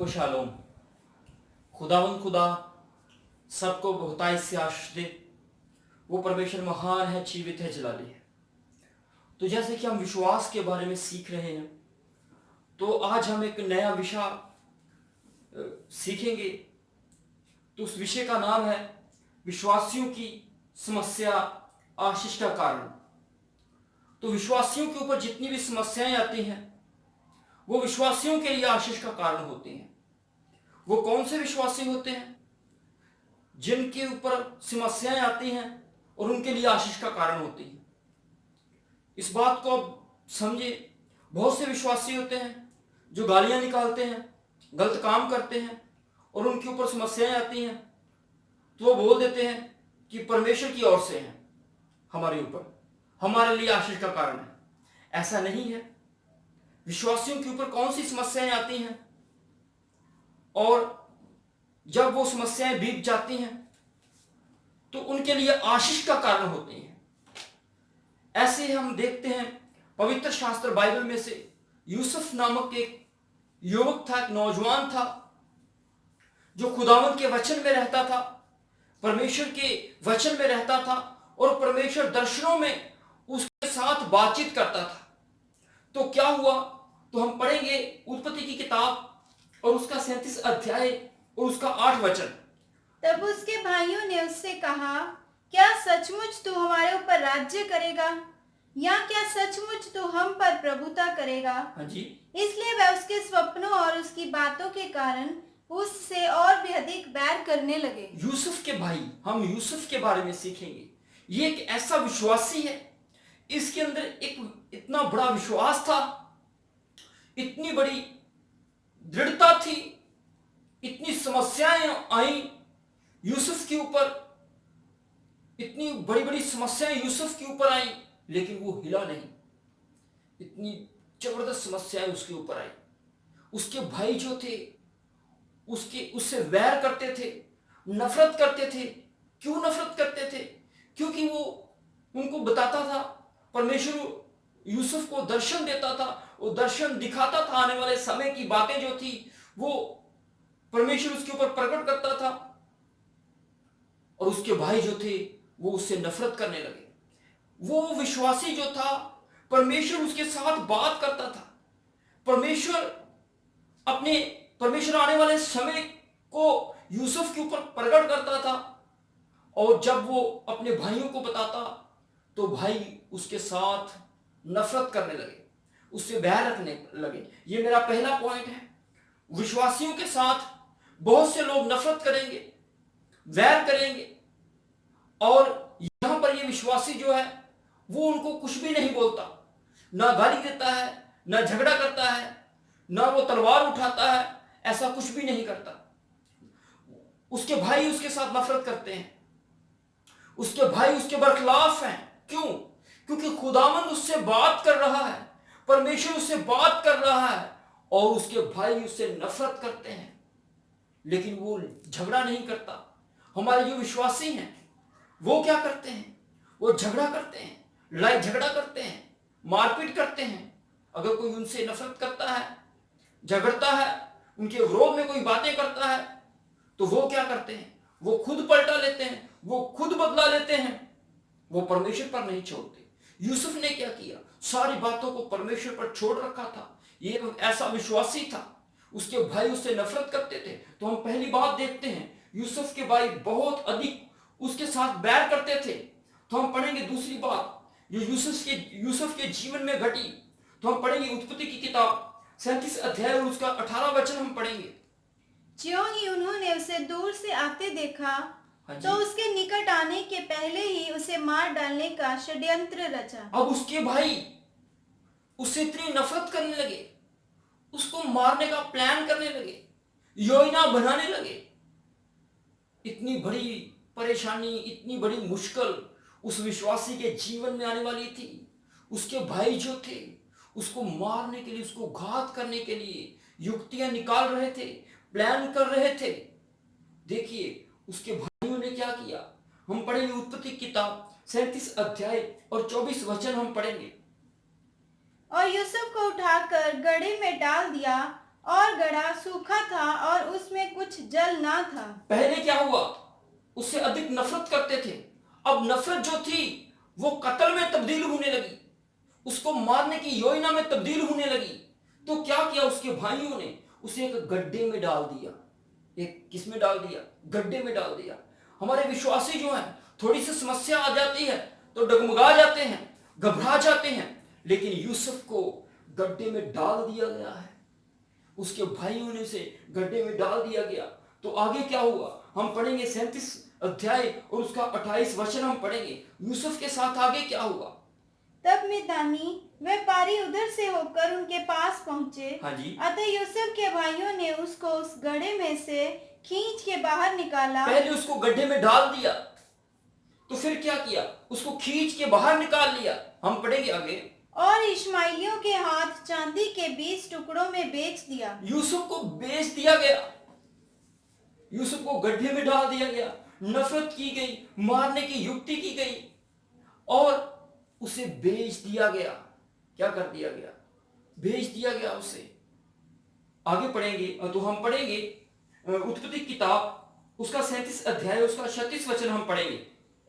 सबको शालोम। खुदावंद खुदा सबको बहुतायत से आशीष दे। वो परमेश्वर महान है, जीवित है, जलाली है। तो जैसे कि हम विश्वास के बारे में सीख रहे हैं, तो आज हम एक नया विषय सीखेंगे। तो उस विषय का नाम है विश्वासियों की समस्या आशीष का कारण। तो विश्वासियों के ऊपर जितनी भी समस्याएं आती हैं, वो विश्वासियों के लिए आशीष का कारण होती हैं। वो कौन से विश्वासी होते हैं जिनके ऊपर समस्याएं आती हैं और उनके लिए आशीष का कारण होती है? इस बात को अब समझे। बहुत से विश्वासी होते हैं जो गालियां निकालते हैं, गलत काम करते हैं और उनके ऊपर समस्याएं आती हैं, तो वो बोल देते हैं कि परमेश्वर की ओर से है, हमारे ऊपर, हमारे लिए आशीष का कारण है। ऐसा नहीं है। विश्वासियों के ऊपर कौन सी समस्याएं आती हैं और जब वो समस्याएं बीत जाती हैं तो उनके लिए आशीष का कारण होती हैं। ऐसे हम देखते हैं पवित्र शास्त्र बाइबल में से यूसुफ नामक एक युवक था, एक नौजवान था, जो खुदावंद के वचन में रहता था, परमेश्वर के वचन में रहता था और परमेश्वर दर्शनों में उसके साथ बातचीत करता था। तो क्या हुआ? तो हम पढ़ेंगे उत्पत्ति की किताब और उसका 37 अध्याय और उसका 8 वचन। तब उसके भाइयों ने उससे कहा, क्या सचमुच तू हमारे ऊपर राज्य करेगा, या क्या सचमुच तू हम पर प्रभुता करेगा? हाँ जी। इसलिए वह उसके स्वप्नों और उसकी बातों के कारण उससे और भी अधिक बैर करने लगे। यूसुफ के भाई, हम यूसुफ के बारे में सीखेंगे। ये एक ऐसा विश्वासी है, इसके अंदर एक इतना बड़ा विश्वास था, इतनी बड़ी दृढ़ता थी, इतनी समस्याएं आई यूसुफ के ऊपर, इतनी बड़ी बड़ी समस्याएं यूसुफ के ऊपर आई, लेकिन वो हिला नहीं। इतनी जबरदस्त समस्याएं उसके ऊपर आई। उसके भाई जो थे उससे वैर करते थे, नफरत करते थे। क्यों नफरत करते थे? क्योंकि वो उनको बताता था, परमेश्वर यूसुफ को दर्शन देता था, वो दर्शन दिखाता था, आने वाले समय की बातें जो थी वो परमेश्वर उसके ऊपर प्रकट करता था, और उसके भाई जो थे वो उससे नफरत करने लगे। वो विश्वासी जो था, परमेश्वर उसके साथ बात करता था, परमेश्वर आने वाले समय को यूसुफ के ऊपर प्रकट करता था, और जब वो अपने भाइयों को बताता तो भाई उसके साथ नफरत करने लगे, उससे बैर रखने लगे। ये मेरा पहला पॉइंट है। विश्वासियों के साथ बहुत से लोग नफरत करेंगे, वैर करेंगे, और यहां पर ये विश्वासी जो है वो उनको कुछ भी नहीं बोलता, ना गाली देता है, ना झगड़ा करता है, ना वो तलवार उठाता है, ऐसा कुछ भी नहीं करता। उसके भाई उसके साथ नफरत करते हैं, उसके भाई उसके बरखिलाफ हैं। क्यों? क्योंकि खुदावंद उससे बात कर रहा है, परमेश्वर उससे बात कर रहा है, और उसके भाई उससे नफरत करते हैं, लेकिन वो झगड़ा नहीं करता। हमारे जो विश्वासी हैं वो क्या करते हैं? वो झगड़ा करते हैं, लड़ाई झगड़ा करते हैं, मारपीट करते हैं। अगर कोई उनसे नफरत करता है, झगड़ता है, उनके विरोध में कोई बातें करता है, तो वो क्या करते हैं? वो खुद पलटा लेते हैं, वो खुद बदला लेते हैं, वो परमेश्वर पर नहीं छोड़ते। यूसुफ ने क्या किया? सारी बातों को परमेश्वर पर छोड़ रखा था। ये ऐसा विश्वासी था। उसके भाई उससे नफरत करते थे, तो हम पहली बात देखते हैं, यूसुफ के भाई बहुत अधिक उसके साथ बैर करते थे। तो हम पढ़ेंगे दूसरी बात जो यूसुफ के जीवन में घटी। तो हम पढ़ेंगे उत्पत्ति की किताब 37 अध्याय और उसका 18 वचन हम पढ़ेंगे। ज्यों ही उन्होंने उसे दूर से आते देखा, हाँ जी। तो उसके निकट आने के पहले ही उसे मार डालने का षड्यंत्र रचा। अब उसके भाई उससे इतनी नफरत करने लगे, उसको मारने का प्लान करने लगे, योजना बनाने लगे। इतनी बड़ी परेशानी, इतनी बड़ी मुश्किल उस विश्वासी के जीवन में आने वाली थी। उसके भाई जो थे उसको मारने के लिए, उसको घात करने के लिए युक्तियां निकाल रहे थे, प्लान कर रहे थे। देखिए उसके भाइयों ने क्या किया। हम पढ़ेंगे उत्पत्ति किताब 37 अध्याय और 24 वचन हम पढ़ेंगे। और यूसुफ को उठाकर गड्ढे में डाल दिया और गड्ढा सूखा था और उसमें कुछ जल ना था। पहले क्या हुआ, उससे अधिक नफरत करते थे। अब नफरत जो थी वो कत्ल में तब्दील होने लगी, उसको मारने की योजना में तब्दील होने लगी। तो क्या किया उसके भाइयों ने, उसे एक गड्ढे में डाल दिया। एक किस में डाल दिया? गड्ढे में डाल दिया। हमारे विश्वासी जो हैं, थोड़ी सी समस्या आ जाती है तो डगमगा जाते हैं, घबरा जाते हैं, लेकिन यूसुफ को गड्ढे में डाल दिया गया है। उसके भाइयों ने उसे गड्ढे में डाल दिया गया। तो आगे क्या हुआ हम पढ़ेंगे, 37 अध्याय और उसका 28 वचन हम पढ़ेंगे। यूसुफ के साथ आगे क्या हुआ? तब मिद्यानी व्यापारी उधर से होकर उनके पास पहुंचे। हाँ जी। अतः यूसुफ के भाइयों ने उसको उस गड्ढे में से खींच के बाहर निकाला। पहले उसको गड्ढे में डाल दिया, तो फिर क्या किया? उसको खींच के बाहर निकाल लिया। हम पढ़ेंगे आगे। और इश्माइलियों के हाथ चांदी के 20 टुकड़ों में बेच दिया। यूसुफ को बेच दिया गया, यूसुफ को गड्ढे में डाल दिया गया, नफरत की गई, मारने की युक्ति की गई और उसे बेच दिया गया। क्या कर दिया गया? बेच दिया गया उसे। आगे पढ़ेंगे तो हम पढ़ेंगे उत्पत्ति किताब उसका 37 अध्याय उसका 36 वचन हम पढ़ेंगे।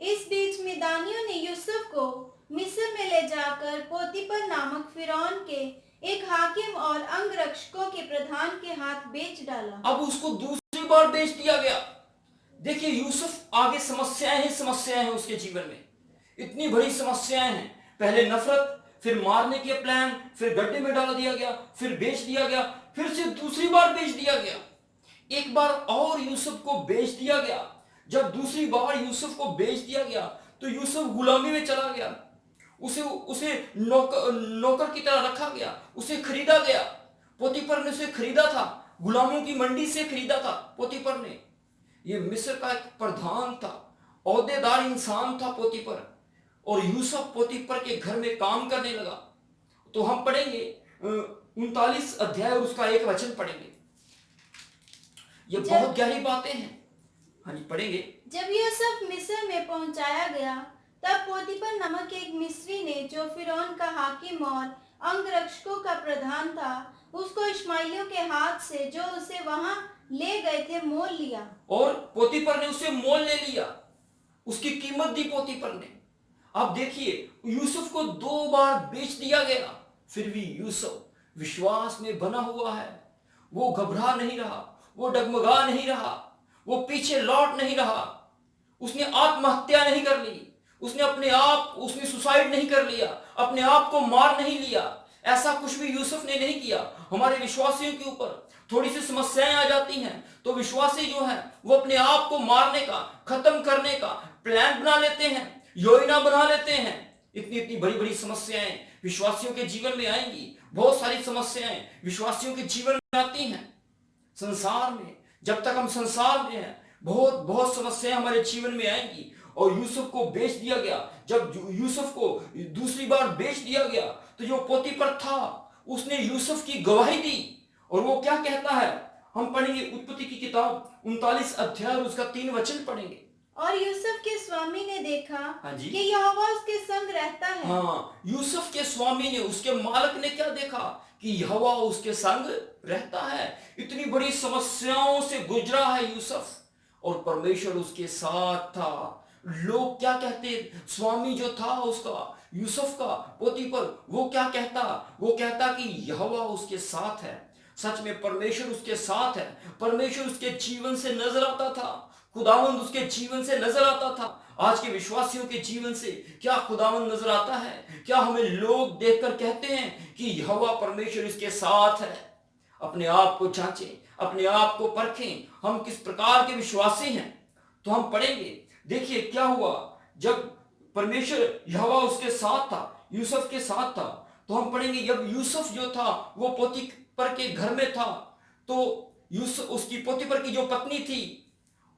इस बीच मिद्यानियों ने यूसुफ को मिस्र में ले जाकर पोतीपर नामक फिरौन के एक हाकिम और अंगरक्षकों के प्रधान के हाथ बेच डाला। अब उसको दूसरी बार बेच दिया गया। देखिए यूसुफ आगे समस्याएं हैं उसके जीवन में, इतनी बड़ी समस्याएं हैं। पहले नफरत, फिर मारने के प्लान, फिर गड्ढे में डाल दिया गया, फिर बेच दिया गया, फिर से दूसरी बार बेच दिया गया। एक बार और यूसुफ को बेच दिया गया। जब दूसरी बार यूसुफ को बेच दिया गया तो यूसुफ गुलामी में चला गया। उसे नौकर की तरह रखा गया, उसे खरीदा गया। पोतीपर ने उसे खरीदा था, गुलामों की मंडी से खरीदा था पोतीपर ने। ये मिस्र का एक प्रधान था, औहदेदार इंसान था पोतीपर, और यूसुफ पोतीपर के घर में काम करने लगा। तो हम पढ़ेंगे 39 अध्याय और उसका 1 वचन पढ़ेंगे। ये बहुत गहरी बातें हैं। हाँ जी पढ़ेंगे। जब यूसुफ मिस्र में पहुंचाया गया तब पोतीपर नामक एक मिस्री ने, जो फिरौन का हाकिम और अंगरक्षकों का प्रधान था, उसको इश्माइलियों के हाथ से जो उसे वहां ले गए थे मोल लिया। और पोतीपर ने उसे मोल ले लिया, उसकी कीमत दी पोतीपर ने। अब देखिए यूसुफ को 2 बार बेच दिया गया, फिर भी यूसुफ विश्वास में बना हुआ है। वो घबरा नहीं रहा, वो डगमगा नहीं रहा, वो पीछे लौट नहीं रहा। उसने आत्महत्या नहीं कर ली, उसने सुसाइड नहीं कर लिया, अपने आप को मार नहीं लिया। ऐसा कुछ भी यूसुफ ने नहीं किया। हमारे विश्वासियों के ऊपर थोड़ी सी समस्याएं आ जाती हैं तो विश्वासी जो है वो अपने आप को मारने का, खत्म करने का प्लान बना लेते हैं, योजना बना लेते हैं। इतनी बड़ी बड़ी समस्याएं विश्वासियों के जीवन में आएंगी। बहुत सारी समस्याएं विश्वासियों के जीवन में आती हैं। संसार में जब तक हम संसार में हैं बहुत समस्याएं हमारे जीवन में आएंगी। और यूसुफ को बेच दिया गया। जब यूसुफ को दूसरी बार बेच दिया गया तो जो पोतीपर था उसने यूसुफ की गवाही दी। और वो क्या कहता है हम पढ़ेंगे उत्पत्ति की किताब 39 अध्याय और उसका 3 वचन पढ़ेंगे। और यूसुफ के स्वामी ने देखा हाँ जी। कि यहोवा उसके संग रहता है। हाँ, यूसुफ के स्वामी ने, उसके मालिक ने क्या देखा कि यहोवा उसके संग रहता है। इतनी बड़ी समस्याओं से गुजरा है यूसुफ और परमेश्वर उसके साथ था। लोग क्या कहते, स्वामी जो था उसका, यूसुफ का, पोतीपर, वो क्या कहता? वो कहता कि यहोवा उसके साथ है। सच में परमेश्वर उसके साथ है। परमेश्वर उसके जीवन से नजर आता था, खुदावंद उसके जीवन से नजर आता था। आज के विश्वासियों के जीवन से क्या खुदावंद नजर आता है? क्या हमें लोग देखकर कहते हैं कि यहोवा परमेश्वर इसके साथ है? अपने आप को जांचें, अपने आप को परखें, हम किस प्रकार के विश्वासी हैं। तो हम पढ़ेंगे, देखिए क्या हुआ जब परमेश्वर यहोवा उसके साथ था, यूसुफ के साथ था। तो हम पढ़ेंगे जब यूसुफ जो था वो पोतीपर के घर में था तो यूसुफ, उसकी पोतीपर की जो पत्नी थी,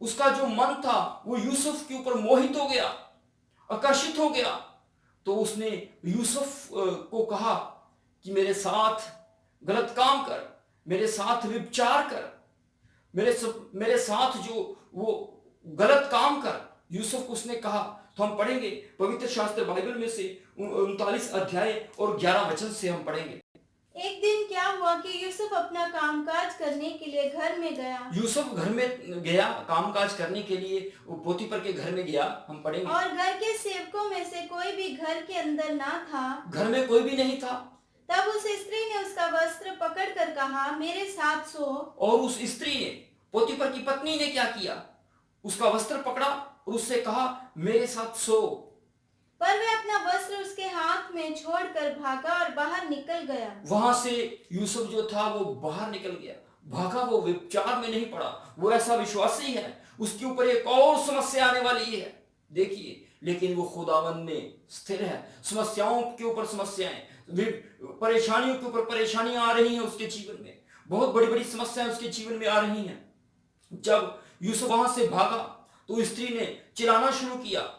उसका जो मन था वो यूसुफ के ऊपर मोहित हो गया, आकर्षित हो गया। तो उसने यूसुफ को कहा कि मेरे साथ गलत काम कर, मेरे साथ व्यभिचार कर, मेरे साथ जो वो गलत काम कर। यूसुफ को उसने कहा। तो हम पढ़ेंगे पवित्र शास्त्र बाइबल में से 39 अध्याय और 11 वचन से हम पढ़ेंगे। एक दिन क्या हुआ कि यूसुफ अपना कामकाज करने के लिए घर में गया यूसुफ घर में गया कामकाज करने के लिए, वो पोतीपर के घर में गया, हम पढ़ेंगे। और घर के सेवकों में से कोई भी घर के अंदर ना था। घर में कोई भी नहीं था। तब उस स्त्री ने उसका वस्त्र पकड़कर कहा, मेरे साथ सो। और उस स्त्री ने, पोतीपर की पत्नी ने क्या किया? उसका वस्त्र पकड़ा और उससे कहा, मेरे साथ सो। पर वह अपना वस्त्र उसके हाथ में छोड़कर भागा और बाहर निकल गया। वहां से यूसुफ जो था वो बाहर निकल गया, भागा। वो विचार में नहीं पड़ा, वो ऐसा विश्वासी है, उसके ऊपर एक और समस्या आने वाली है। देखिए, लेकिन वो खुदावन में स्थिर है। समस्याओं के ऊपर समस्याएं, परेशानियों के ऊपर परेशानियां आ रही हैं उसके जीवन में, बहुत बड़ी बड़ी समस्याएं उसके जीवन में आ रही हैं। जब यूसुफ वहां से भागा तो स्त्री ने चिल्लाना शुरू किया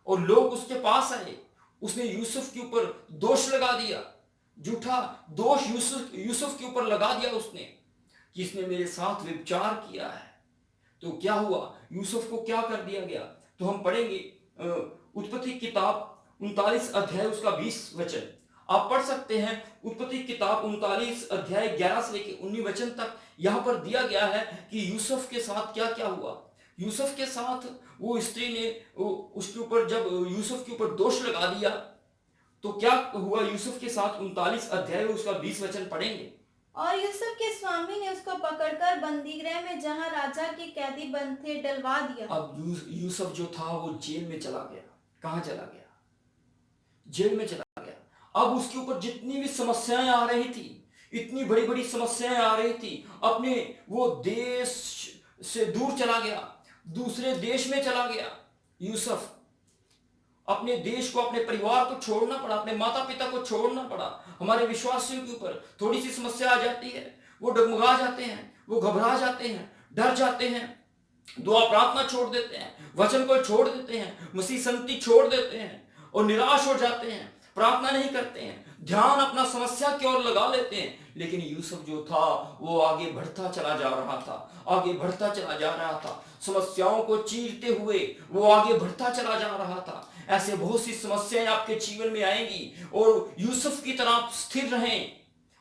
और लोग उसके पास आए। उसने यूसुफ के ऊपर दोष लगा दिया, झूठा दोष यूसुफ के ऊपर लगा दिया उसने, कि इसने मेरे साथ व्यभिचार किया है। तो क्या हुआ? यूसुफ को क्या कर दिया गया? तो हम पढ़ेंगे उत्पत्ति किताब 39 अध्याय उसका 20 वचन। आप पढ़ सकते हैं उत्पत्ति किताब 39 अध्याय 11 से लेकर 19 वचन तक। यहां पर दिया गया है कि यूसुफ के साथ क्या क्या हुआ। यूसुफ के साथ वो स्त्री ने उसके ऊपर, जब यूसुफ के ऊपर दोष लगा दिया तो क्या हुआ यूसुफ के साथ? 39 अध्याय उसका 20 वचन पढ़ेंगे। और यूसुफ के स्वामी ने उसको पकड़कर बंदीगृह में, जहां राजा के कैदी बंद थे, डलवा दिया। अब यूसुफ जो था वो जेल में चला गया। कहां चला गया? जेल में चला गया। अब उसके ऊपर जितनी भी समस्याएं आ रही थी, इतनी बड़ी बड़ी समस्याएं आ रही थी, अपने वो देश से दूर चला गया, दूसरे देश में चला गया। यूसुफ अपने देश को, अपने परिवार को छोड़ना पड़ा, अपने माता पिता को छोड़ना पड़ा। हमारे विश्वासियों के ऊपर थोड़ी सी समस्या आ जाती है, वो डगमगा जाते हैं, वो घबरा जाते हैं, डर जाते हैं, दुआ प्रार्थना छोड़ देते हैं, वचन को छोड़ देते हैं, मसीह संगति छोड़ देते हैं और निराश हो जाते हैं, प्रार्थना नहीं करते हैं, ध्यान अपना समस्या की ओर लगा लेते हैं। लेकिन यूसुफ जो था वो आगे बढ़ता चला जा रहा था, आगे बढ़ता चला जा रहा था, समस्याओं को चीरते हुए वो आगे बढ़ता चला जा रहा था। ऐसे बहुत सी समस्याएं आपके जीवन में आएंगी और यूसुफ की तरह स्थिर रहें।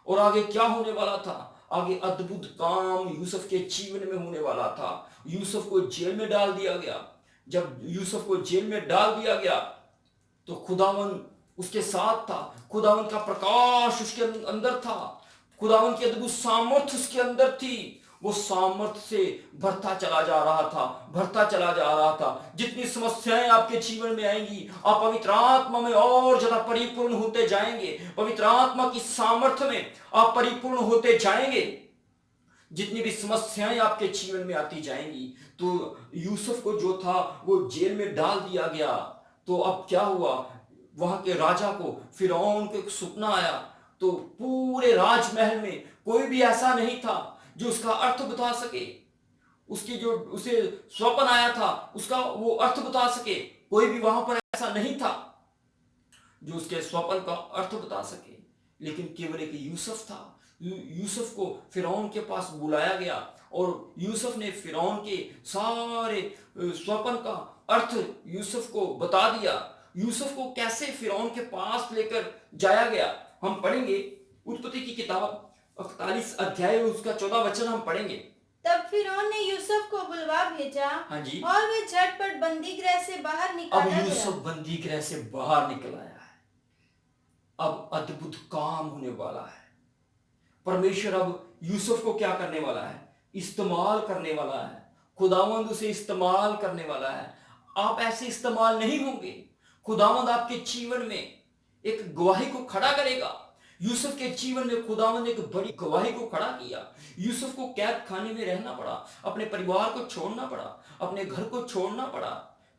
और आगे क्या होने वाला था? आगे अद्भुत काम यूसुफ के जीवन में होने वाला था। यूसुफ को जेल में डाल दिया गया। जब यूसुफ को जेल में डाल दिया गया तो खुदावन उसके साथ था, खुदावन का प्रकाश उसके अंदर था, खुदावन की अद्भुत सामर्थ्य उसके अंदर थी। वो सामर्थ्य से भरता चला जा रहा था, भरता चला जा रहा था। जितनी समस्याएं आपके जीवन में आएंगी, आप पवित्र आत्मा में और ज्यादा परिपूर्ण होते जाएंगे, पवित्र आत्मा की सामर्थ्य में आप परिपूर्ण होते जाएंगे। जितनी भी समस्याएं आपके जीवन में आती जाएंगी, तो यूसुफ को जो था वो जेल में डाल दिया गया। तो अब क्या हुआ? वहां के राजा को, फिरौन को एक सपना आया। तो पूरे राजमहल में कोई भी ऐसा नहीं था जो उसका अर्थ बता सके, उसकी जो उसे स्वप्न आया था उसका वो अर्थ बता सके। कोई भी वहां पर ऐसा नहीं था जो उसके स्वप्न का अर्थ बता सके। लेकिन केवल एक यूसुफ था। यूसुफ को फिरौन के पास बुलाया गया और यूसुफ ने फिरौन के सारे स्वप्न का अर्थ यूसुफ को बता दिया। यूसुफ को कैसे फिरौन के पास लेकर जाया गया, हम पढ़ेंगे उत्पत्ति की किताब 41 अध्याय उसका 14 वचन हम पढ़ेंगे। तब फिरौन ने यूसुफ को बुलवा भेजा, हाँ जी। और वे झटपट बंदीगृह से बाहर अब निकाला यूसुफ गया। बंदीगृह से बाहर निकल आया है। अब अद्भुत काम होने वाला है। परमेश्वर अब यूसुफ को क्या करने वाला है? इस्तेमाल करने वाला है। खुदावंद उसे इस्तेमाल करने वाला है। आप ऐसे इस्तेमाल नहीं होंगे। खुदावंद आपके जीवन में एक गवाही को खड़ा करेगा। यूसुफ के जीवन में खुदावंद ने एक बड़ी गवाही को खड़ा किया। यूसुफ को कैद खाने में रहना पड़ा, अपने परिवार को छोड़ना पड़ा, अपने घर को छोड़ना पड़ा,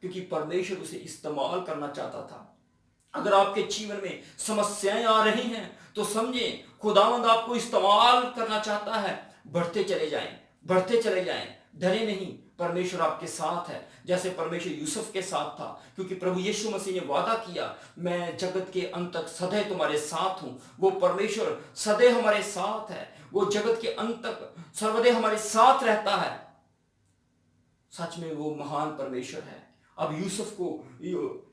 क्योंकि परमेश्वर उसे इस्तेमाल करना चाहता था। अगर आपके जीवन में समस्याएं आ रही हैं तो समझें खुदावंद आपको इस्तेमाल करना चाहता है। बढ़ते चले जाएं, बढ़ते चले जाएं, डरे नहीं। परमेश्वर आपके साथ है, जैसे परमेश्वर यूसुफ के साथ था, क्योंकि प्रभु यीशु मसीह ने वादा किया, मैं जगत के अंत तक सदैव तुम्हारे साथ हूं। वो परमेश्वर सदैव हमारे साथ है, वो जगत के अंत तक सर्वदैव हमारे साथ रहता है। सच में वो महान परमेश्वर है। अब यूसुफ को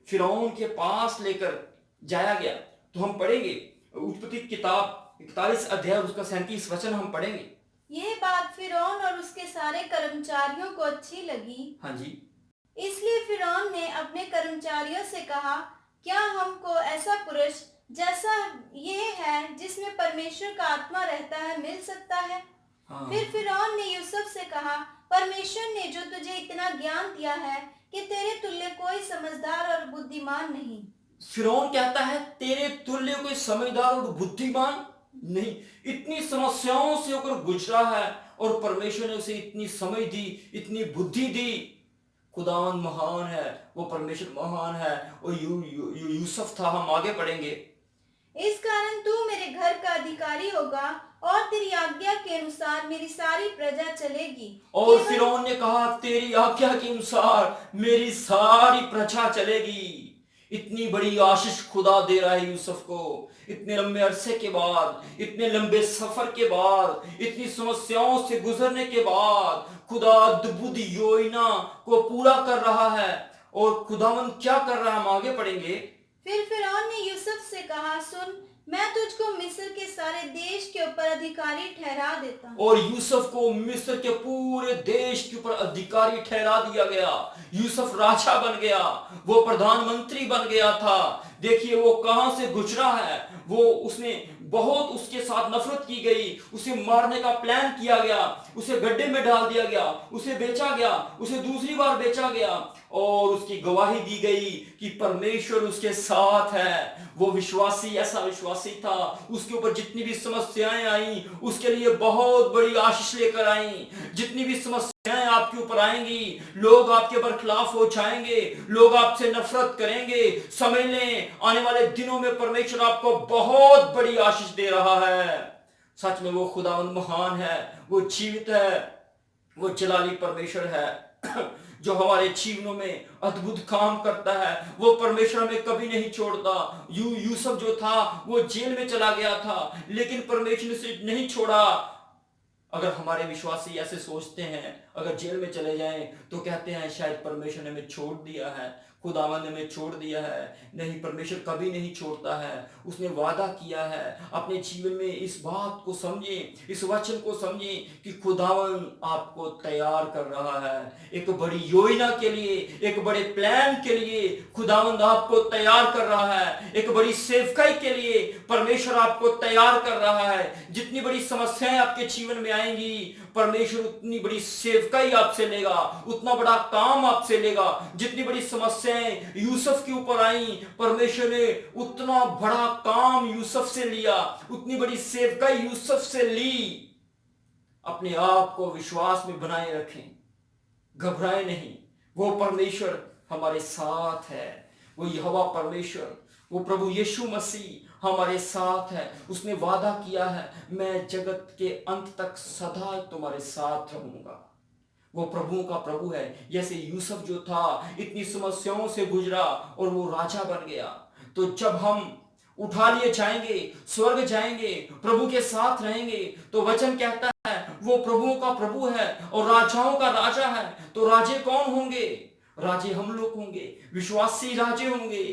फिरौन के पास लेकर जाया गया। तो हम पढ़ेंगे उत्पत्ति किताब 41 अध्याय और उसका 37 वचन हम पढ़ेंगे। यह बात फिरौन और उसके सारे कर्मचारियों को अच्छी लगी। हाँ जी। इसलिए फिरौन ने अपने कर्मचारियों से कहा, क्या हमको ऐसा पुरुष जैसा ये है जिसमें परमेश्वर का आत्मा रहता है मिल सकता है? हाँ। फिर फिरौन ने यूसुफ से कहा, परमेश्वर ने जो तुझे इतना ज्ञान दिया है कि तेरे तुल्य कोई समझदार और बुद्धिमान नहीं। फिरौन कहता है तेरे तुल्य कोई समझदार और बुद्धिमान नहीं। इतनी समस्याओं से होकर गुजरा है और परमेश्वर ने उसे इतनी समझ दी, इतनी बुद्धि दी। खुदावन महान है, वो परमेश्वर महान है। और यूसुफ था। हम आगे पढ़ेंगे। इस कारण तू मेरे घर का अधिकारी होगा और तेरी आज्ञा के अनुसार मेरी सारी प्रजा चलेगी। और फिरौन ने कहा तेरी आज्ञा के अनुसार मेरी सारी प्रजा चलेगी। इतनी बड़ी आशीष खुदा दे रहा है यूसुफ को। इतने लंबे अरसे के बाद, इतने लंबे सफर के बाद, इतनी समस्याओं से गुजरने के बाद खुदा अद्भुत योजना को पूरा कर रहा है। और खुदावन क्या कर रहा है हम आगे पढ़ेंगे। फिर फिरौन ने यूसुफ से कहा, सुन, मैं तुझको मिस्र के सारे देश के ऊपर अधिकारी ठहरा देता हूँ। और यूसुफ को मिस्र के पूरे देश के ऊपर अधिकारी ठहरा दिया गया। यूसुफ राजा बन गया, वो प्रधानमंत्री बन गया था। देखिए वो कहां से गुजरा है। वो उसने बहुत उसके साथ नफरत की गई, उसे मारने का प्लान किया गया, उसे गड्ढे में डाल दिया गया, उसे बेचा गया, उसे दूसरी बार बेचा गया और उसकी गवाही दी गई कि परमेश्वर उसके साथ है। वो विश्वासी ऐसा विश्वासी था, उसके ऊपर जितनी भी समस्याएं आई उसके लिए बहुत बड़ी आशीष लेकर आई। जितनी भी समस्याएं आपके ऊपर आएंगी, लोग आपके बरखिलाफ हो जाएंगे, लोग आपसे नफरत करेंगे, समझ लें आने वाले दिनों में परमेश्वर आपको बहुत बड़ी आशीष दे रहा है। सच में वो खुदावंद महान है, वो जीवित है, वो जलाली परमेश्वर है जो हमारे जीवनों में अद्भुत काम करता है। वो परमेश्वर हमें कभी नहीं छोड़ता। यूसुफ जो था वो जेल में चला गया था, लेकिन परमेश्वर ने उसे नहीं छोड़ा। अगर हमारे विश्वासी ऐसे सोचते हैं, अगर जेल में चले जाएं तो कहते हैं शायद परमेश्वर ने हमें छोड़ दिया है, खुदावन ने हमें छोड़ दिया है। नहीं, परमेश्वर कभी नहीं छोड़ता है। उसने वादा किया है। अपने जीवन में इस बात को समझें, इस वचन को समझें कि खुदावन आपको तैयार कर रहा है एक बड़ी योजना के लिए, एक बड़े प्लान के लिए। खुदावन आपको तैयार कर रहा है एक बड़ी सेवकाई के लिए। परमेश्वर आपको तैयार कर रहा है। जितनी बड़ी समस्याएं आपके जीवन में आएंगी, परमेश्वर उतनी बड़ी सेवकाई आपसे लेगा, उतना बड़ा काम आपसे लेगा। जितनी बड़ी समस्याएं यूसुफ के ऊपर आई, परमेश्वर ने उतना बड़ा काम यूसुफ से लिया, उतनी बड़ी सेवकाई यूसुफ से ली। अपने आप को विश्वास में बनाए रखें, घबराए नहीं। वो परमेश्वर हमारे साथ है। वो यहोवा परमेश्वर, वो प्रभु यीशु मसीह हमारे साथ है। उसने वादा किया है, मैं जगत के अंत तक सदा तुम्हारे साथ रहूंगा। वो प्रभुओं का प्रभु है। जैसे यूसुफ जो था इतनी समस्याओं से गुजरा और वो राजा बन गया। तो जब हम उठा लिए जाएंगे, स्वर्ग जाएंगे, प्रभु के साथ रहेंगे, तो वचन कहता है वो प्रभुओं का प्रभु है और राजाओं का राजा है। तो राजे कौन होंगे? राजे हम लोग होंगे, विश्वासी राजे होंगे।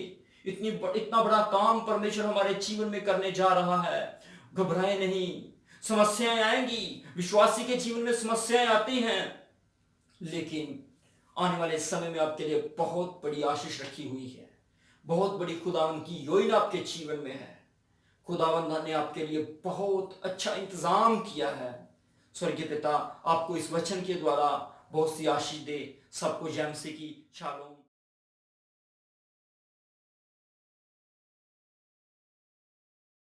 इतना बड़ा काम परमेश्वर हमारे जीवन में करने जा रहा है। घबराए नहीं। समस्याएं आएंगी, विश्वासी के जीवन में समस्याएं आती हैं, लेकिन आने वाले समय में आपके लिए बहुत बड़ी आशीष रखी हुई है। बहुत बड़ी खुदावंद की योजना आपके जीवन में है। खुदावंद ने आपके लिए बहुत अच्छा इंतजाम किया है। स्वर्गीय पिता आपको इस वचन के द्वारा बहुत सी आशीष दे। सबको जय मसीह की शालोम।